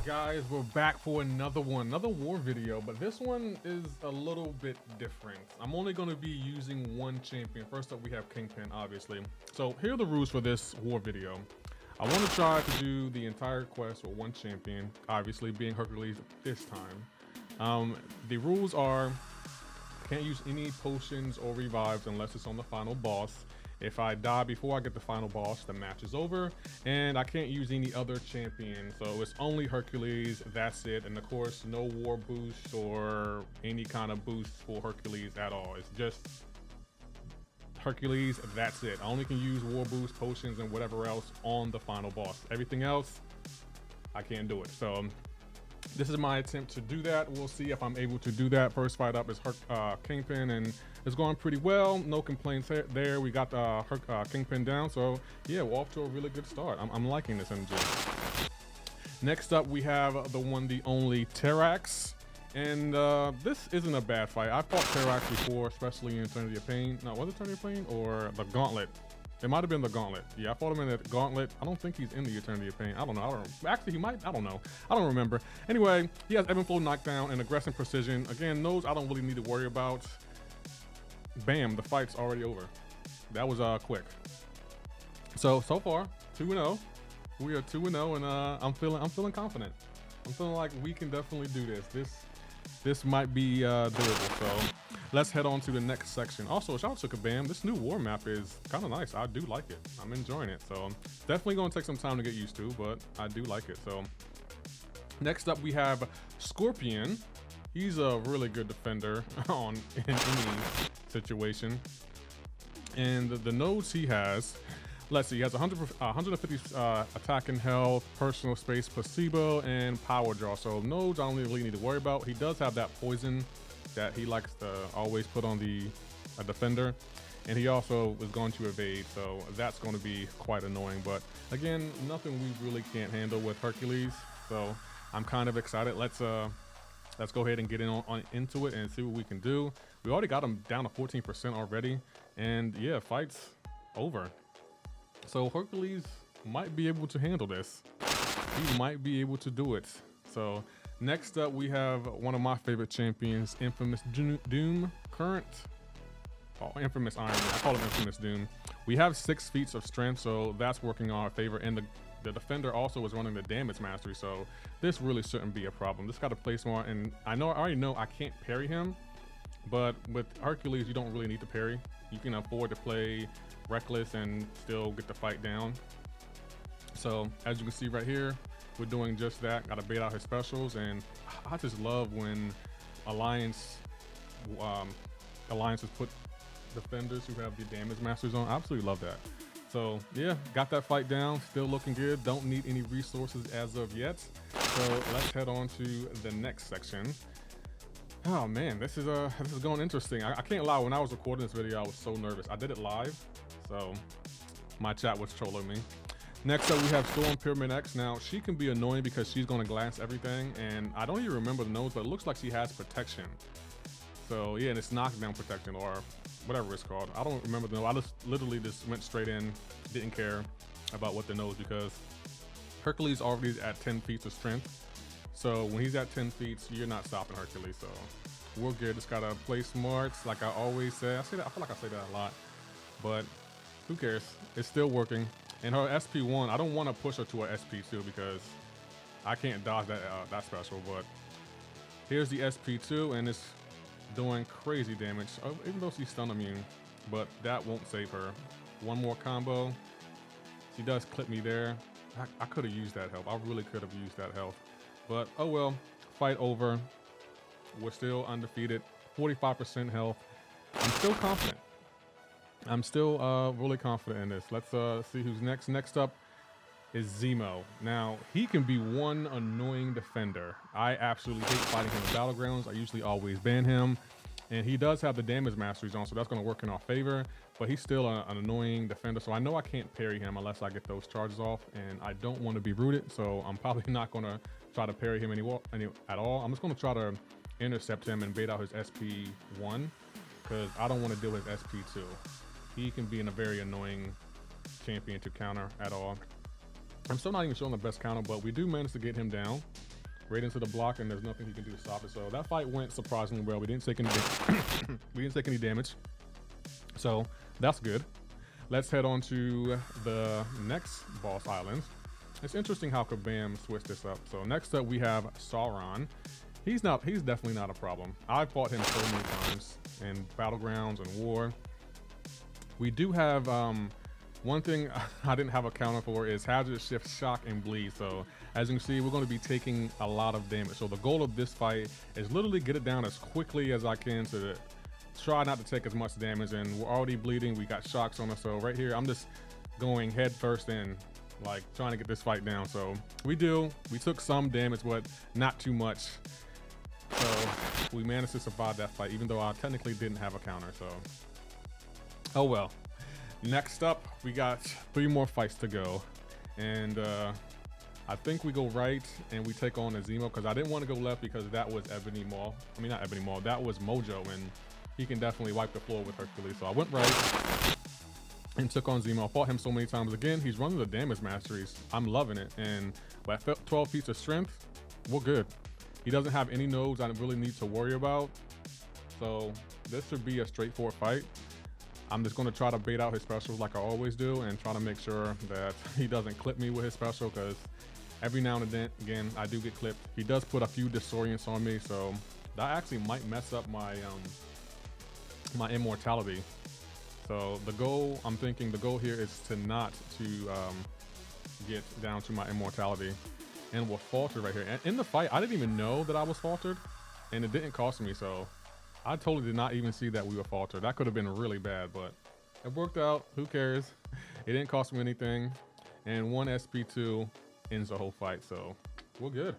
Guys, we're back for another war video, but this one is a little bit different. I'm only going to be using one champion. First up, we have Kingpin, obviously. So here are the rules for this war video. I want to try to do the entire quest with one champion, obviously being Hercules this time. The rules are, I can't use any potions or revives unless it's on the final boss. If I die before I get the final boss, the match is over, and I can't use any other champion, so it's only Hercules, that's it. And of course, no war boost or any kind of boost for Hercules at all. It's just Hercules, that's it. I only can use war boost, potions, and whatever else on the final boss. Everything else, I can't do it. So this is my attempt to do that. We'll see if I'm able to do that. First fight up is Kingpin, and it's going pretty well. No complaints there. We got Kingpin down, so yeah, we're off to a really good start. I'm liking this MG. Next up, we have the one, the only Terrax, and this isn't a bad fight. I fought Terrax before, especially in Eternity of Pain. No, was it Eternity of Pain or the Gauntlet? It might have been the Gauntlet. Yeah, I fought him in the Gauntlet. I don't think he's in the Eternity of Pain. I don't know. Actually, he might. I don't know. I don't remember. Anyway, he has Ebb and Flow knockdown and aggressive precision. Again, those I don't really need to worry about. Bam, the fight's already over. That was quick. So far, 2-0. We are 2-0, and I'm feeling confident. I'm feeling like we can definitely do this. This might be doable. So let's head on to the next section. Also, shout out to Kabam. This new war map is kind of nice. I do like it. I'm enjoying it. So definitely going to take some time to get used to, but I do like it. So next up, we have Scorpion. He's a really good defender in any situation. And the nodes he has, let's see, he has 150 attack and health, personal space, placebo, and power draw. So nodes I don't really need to worry about. He does have that poison that he likes to always put on the defender. And he also is going to evade, so that's going to be quite annoying. But again, nothing we really can't handle with Hercules. So I'm kind of excited. Let's go ahead and get into it and see what we can do. We already got him down to 14% already. And yeah, fight's over. So Hercules might be able to handle this. He might be able to do it. So next up, we have one of my favorite champions, Infamous Doom, Infamous Iron Man. I call him Infamous Doom. We have 6 feats of strength, so that's working in our favor. And the defender also is running the damage mastery, so this really shouldn't be a problem. This got to play smart, and I already know I can't parry him, but with Hercules, you don't really need to parry. You can afford to play reckless and still get the fight down. So as you can see right here, we're doing just that. Got to bait out his specials, and I just love when alliances put defenders who have the damage masters on. I absolutely love that. So yeah, got that fight down, still looking good. Don't need any resources as of yet. So let's head on to the next section. Oh man, this is going interesting. I can't lie, when I was recording this video, I was so nervous. I did it live, so my chat was trolling me. Next up, we have Storm Pyramid X. Now, she can be annoying because she's going to glance everything, and I don't even remember the nodes, but it looks like she has protection. So yeah, and it's knockdown protection or whatever it's called. I don't remember the node. I just literally went straight in, didn't care about what the node, because Hercules already at 10 feet of strength. So when he's at 10 feet, you're not stopping Hercules. So we're good. Just gotta play smart, like I always say. I feel like I say that a lot, but who cares? It's still working. And her SP1, I don't want to push her to her SP2 because I can't dodge that special. But here's the SP2, and it's doing crazy damage, even though she's stun immune, but that won't save her. One more combo. She does clip me there. I could have used that help. I really could have used that help, but oh well. Fight over. We're still undefeated, 45% health. I'm still confident. I'm still really confident in this. Let's see who's next. Next up is Zemo. Now, he can be one annoying defender. I absolutely hate fighting him in Battlegrounds. I usually always ban him. And he does have the damage masteries on, so that's going to work in our favor. But he's still an annoying defender, so I know I can't parry him unless I get those charges off. And I don't want to be rooted, so I'm probably not going to try to parry him at all. I'm just going to try to intercept him and bait out his SP1, because I don't want to deal with SP2. He can be a very annoying champion to counter at all. I'm still not even showing the best counter, but we do manage to get him down. right into the block, and there's nothing he can do to stop it. So that fight went surprisingly well. We didn't take any we didn't take any damage, so that's good. Let's head on to the next boss island. It's interesting how Kabam switched this up. So next up we have Sauron. He's definitely not a problem. I've fought him so many times in battlegrounds and war. We do have one thing I didn't have a counter for is hazard shift, shock, and bleed. So as you can see, we're going to be taking a lot of damage. So the goal of this fight is literally get it down as quickly as I can to try not to take as much damage. And we're already bleeding. We got shocks on us. So right here, I'm just going head first in, like trying to get this fight down. So we took some damage, but not too much. So we managed to survive that fight, even though I technically didn't have a counter. So oh well. Next up, we got 3 more fights to go, and I think we go right and we take on Azimo, because I didn't want to go left because that was Ebony Maw. I mean, not Ebony Maw, that was Mojo, and he can definitely wipe the floor with Hercules. So I went right and took on Zemo. I fought him so many times. Again, he's running the damage masteries. I'm loving it, and at 12 feats of strength, we're good. He doesn't have any nodes I really need to worry about, so this should be a straightforward fight. I'm just going to try to bait out his specials like I always do, and try to make sure that he doesn't clip me with his special, because every now and then, again, I do get clipped. He does put a few disorients on me, so that actually might mess up my my immortality. So the goal, I'm thinking the goal here is to not to get down to my immortality. And we're faltered right here. And in the fight, I didn't even know that I was faltered, and it didn't cost me, so I totally did not even see that we were faltered. That could have been really bad, but it worked out. Who cares? It didn't cost me anything. And 1 SP2 ends the whole fight, so we're good.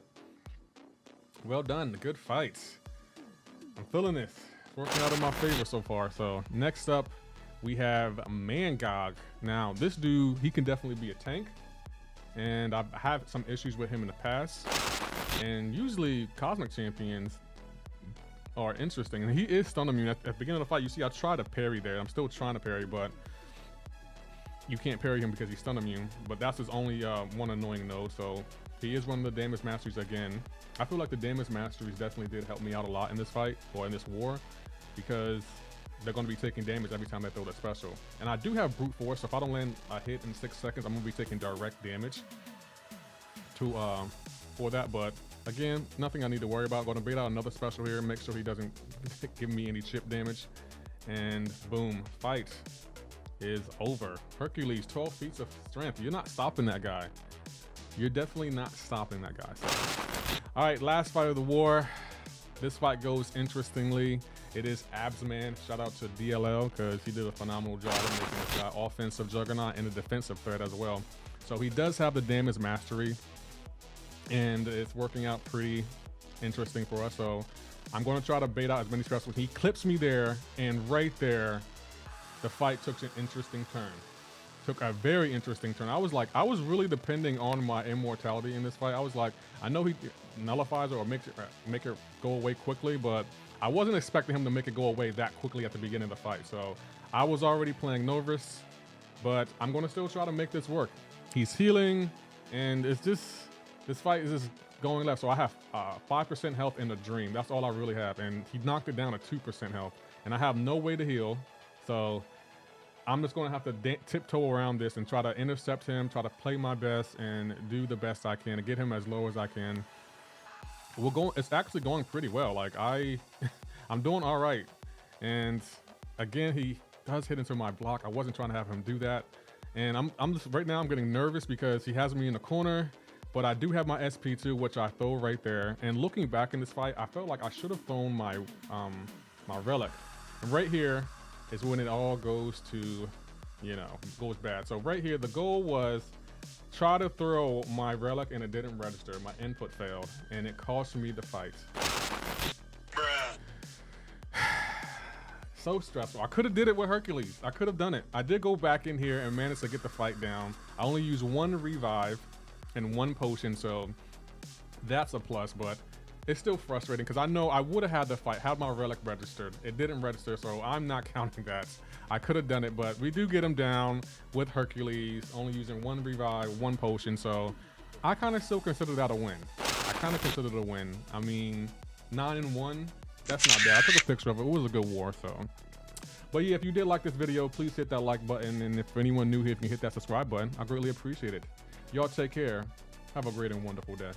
Well done. Good fight. I'm feeling this. It's working out in my favor so far. So next up, we have MCOC. Now, this dude, he can definitely be a tank, and I've had some issues with him in the past. And usually Cosmic Champions are interesting, and he is stun immune. At the beginning of the fight, you see I try to parry there. I'm still trying to parry, but you can't parry him because he's stun immune. But that's his only one annoying node, so he is running the damage masteries again. I feel like the damage masteries definitely did help me out a lot in this fight, or in this war, because they're going to be taking damage every time they throw the special. And I do have brute force, so if I don't land a hit in 6 seconds, I'm going to be taking direct damage for that. But again, nothing I need to worry about. Going to bait out another special here, make sure he doesn't give me any chip damage, and boom, fight is over. Hercules, 12 feats of strength. You're not stopping that guy. You're definitely not stopping that guy. So. All right, last fight of the war. This fight goes interestingly. It is Absman. Shout out to DLL, because he did a phenomenal job of making this guy offensive juggernaut and a defensive threat as well. So he does have the damage mastery, and it's working out pretty interesting for us. So I'm going to try to bait out as many specials. He clips me there, and right there, the fight took an interesting turn. Took a very interesting turn. I was really depending on my immortality in this fight. I was like, I know he nullifies it or make it go away quickly, but I wasn't expecting him to make it go away that quickly at the beginning of the fight. So I was already playing nervous, but I'm going to still try to make this work. He's healing, and it's just, this fight is just going left. So I have 5% health in the dream. That's all I really have. And he knocked it down to 2% health, and I have no way to heal. So I'm just going to have to tiptoe around this and try to intercept him, try to play my best, and do the best I can to get him as low as I can. It's actually going pretty well. Like I'm doing all right. And again, he does hit into my block. I wasn't trying to have him do that. And I'm just, right now I'm getting nervous because he has me in the corner, but I do have my SP2, which I throw right there. And looking back in this fight, I felt like I should have thrown my my relic. And right here is when it all goes to, goes bad. So right here, the goal was try to throw my relic, and it didn't register. My input failed, and it cost me the fight. So stressful. I could have did it with Hercules. I could have done it. I did go back in here and managed to get the fight down. I only used 1 revive and 1 potion, so that's a plus, but it's still frustrating because I know I would have had the fight had my relic registered. It didn't register, so I'm not counting that. I could have done it, but we do get him down with Hercules, only using 1 revive, 1 potion, so I kind of still consider that a win. I kind of consider it a win. I mean, 9-1, that's not bad. I took a picture of it. It was a good war, so. But yeah, if you did like this video, please hit that like button. And if anyone new here, if you can hit that subscribe button, I greatly appreciate it. Y'all take care. Have a great and wonderful day.